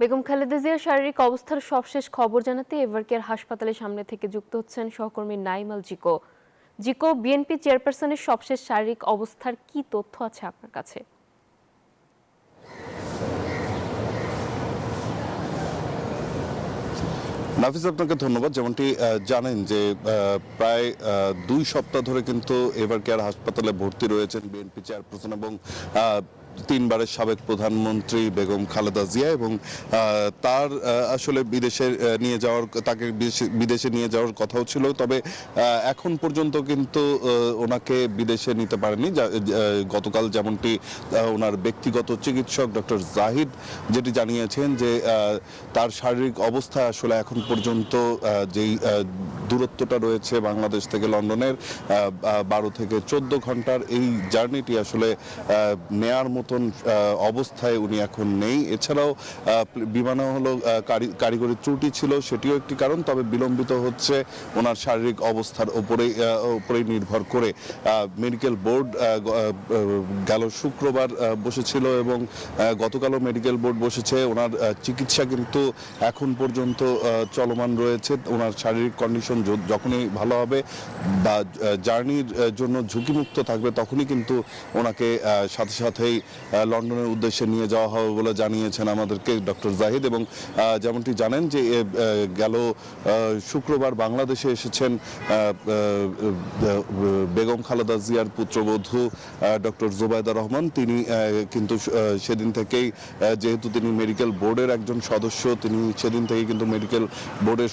বেগম খালেদা জিয়ার শারীরিক অবস্থার সবশেষ খবর জানাতে এভারকেয়ার হাসপাতালের সামনে থেকে যুক্ত হচ্ছেন সহকর্মী নাইমাল জিকো। জিকো, বিএনপি চেয়ারপারসনের সবশেষ শারীরিক অবস্থার কি তথ্য আছে আপনার কাছে? নাফিস, আপনাকে ধন্যবাদ। যেমনটি জানেন যে প্রায় 2 সপ্তাহ ধরে কিন্তু এভারকেয়ার হাসপাতালে ভর্তি রয়েছেন বিএনপি চেয়ারপারসন এবং তিনবারের সাবেক প্রধানমন্ত্রী বেগম খালেদা জিয়া এবং তার আসলে বিদেশে নিয়ে যাওয়ার তাকে বিদেশে নিয়ে যাওয়ার কথাও ছিল, তবে এখন পর্যন্ত কিন্তু ওনাকে বিদেশে নিতে পারেনি। গতকাল যেমনটি ওনার ব্যক্তিগত চিকিৎসক ডক্টর জাহিদ যেটি জানিয়েছেন যে তার শারীরিক অবস্থা আসলে এখন পর্যন্ত যেই দূরত্বটা রয়েছে বাংলাদেশ থেকে লন্ডনের 12 থেকে 14 ঘন্টার এই জার্নিটি আসলে নেয়ার মতন অবস্থায় উনি এখন নেই। এছাড়াও বিমানে হলো কারিগরি ত্রুটি ছিল, সেটিও একটি কারণ, তবে বিলম্বিত হচ্ছে ওনার শারীরিক অবস্থার উপরেই নির্ভর করে। মেডিকেল বোর্ড গেল শুক্রবার বসেছিল এবং গতকালও মেডিকেল বোর্ড বসেছে। ওনার চিকিৎসা কিন্তু এখন পর্যন্ত চলমান রয়েছে। ওনার শারীরিক কন্ডিশন যখনই ভালো হবে বা জার্নির জন্য ঝুঁকিমুক্ত থাকবে তখনই কিন্তু ওনাকে সাথে সাথেই লন্ডনের উদ্দেশ্যে নিয়ে যাওয়া হবে বলে জানিয়েছেন আমাদেরকে ডক্টর জাহিদ। এবং যেমনটি জানেন যে গেল শুক্রবার বাংলাদেশে এসেছেন বেগম খালেদা জিয়ার পুত্রবধূ ডক্টর জোবায়দা রহমান। তিনি কিন্তু সেদিন থেকেই, যেহেতু তিনি মেডিকেল বোর্ডের একজন সদস্য, তিনি সেদিন থেকেই কিন্তু মেডিকেল বোর্ডের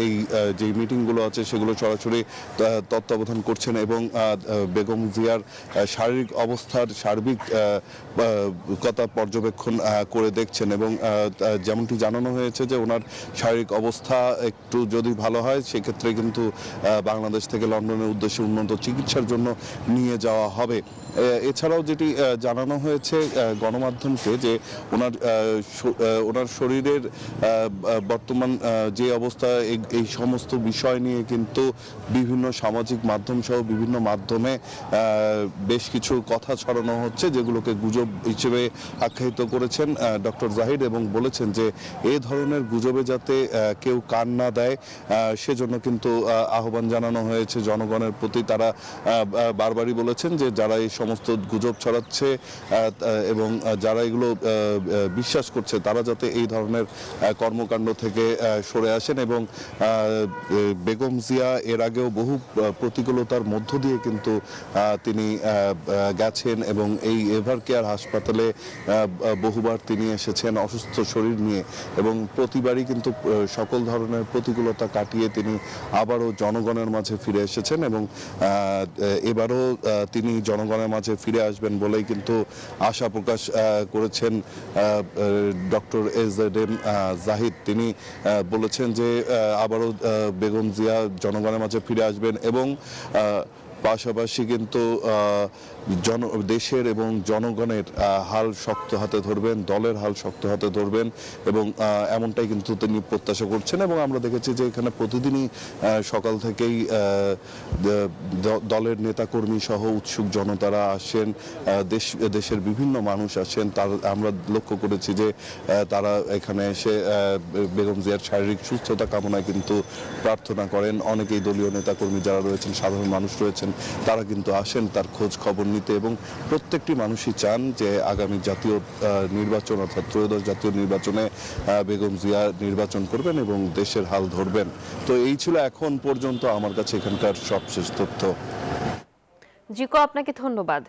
এই যে মিটিংগুলো আছে সেগুলো সরাসরি তত্ত্বাবধান করছেন এবং বেগম জিয়ার শারীরিক অবস্থার সার্বিক কথা পর্যবেক্ষণ করে দেখছেন। এবং যেমনটি জানানো হয়েছে যে ওনার শারীরিক অবস্থা একটু যদি ভালো হয় সেক্ষেত্রে কিন্তু বাংলাদেশ থেকে লন্ডনের উদ্দেশ্যে উন্নত চিকিৎসার জন্য নিয়ে যাওয়া হবে। এছাড়াও যেটি জানানো হয়েছে গণমাধ্যমকে যে ওনার শরীরের বর্তমান যে অবস্থা, এই সমস্ত বিষয় নিয়ে কিন্তু বিভিন্ন সামাজিক মাধ্যম সহ বিভিন্ন মাধ্যমে বেশ কিছু কথা ছড়ানো হচ্ছে, যেগুলোকে গুজব হিসেবে আখ্যায়িত করেছেন ডক্টর জাহিদ এবং বলেছেন যে এই ধরনের গুজবে যাতে কেউ কান না দেয় সেজন্য কিন্তু আহ্বান জানানো হয়েছে জনগণের প্রতি। তারা বারবারই বলেছেন যে যারা এই সমস্ত গুজব ছড়াচ্ছে এবং যারা এগুলো বিশ্বাস করছে তারা যাতে এই ধরনের কর্মকাণ্ড থেকে সরে আসেন। এবং বেগম জিয়া এর আগেও বহু প্রতিকূলতার মধ্য দিয়ে কিন্তু তিনি গেছেন এবং এই এভারকেয়ার হাসপাতালে বহুবার তিনি এসেছেন অসুস্থ শরীর নিয়ে এবং প্রতিবারই কিন্তু সকল ধরনের প্রতিকূলতা কাটিয়ে তিনি আবারও জনগণের মাঝে ফিরে এসেছেন এবং এবারও তিনি জনগণের মাঝে ফিরে আসবেন বলেই কিন্তু আশা প্রকাশ করেছেন ডক্টর এজেডএম জাহিদ। তিনি বলেছেন যে আবারও বেগম জিয়া জনগণের মাঝে ফিরে আসবেন এবং পাশাপাশি কিন্তু দেশের এবং জনগণের হাল শক্ত হাতে ধরবেন, দলের হাল শক্ত হাতে ধরবেন এবং এমনটাই কিন্তু তিনি প্রত্যাশা করছেন। এবং আমরা দেখেছি যে এখানে প্রতিদিনই সকাল থেকেই দলের নেতাকর্মী সহ উৎসুক জনতারা আসেন, দেশের বিভিন্ন মানুষ আসেন। আমরা লক্ষ্য করেছি যে তারা এখানে এসে বেগম জিয়ার শারীরিক সুস্থতা কামনায় কিন্তু প্রার্থনা করেন। অনেকেই দলীয় নেতাকর্মী যারা রয়েছেন, সাধারণ মানুষ রয়েছেন, তারা কিন্তু আসেন তার খোঁজ খবর নিতে এবং প্রত্যেকটি মানুষই চান যে আগামী জাতীয় নির্বাচন অর্থাৎ ত্রয়োদশ জাতীয় নির্বাচনে বেগম জিয়া নির্বাচন করবেন এবং দেশের হাল ধরবেন। তো এই ছিল এখন পর্যন্ত আমার কাছে এখানকার সবশেষ তথ্য। জিকো, আপনাকে ধন্যবাদ।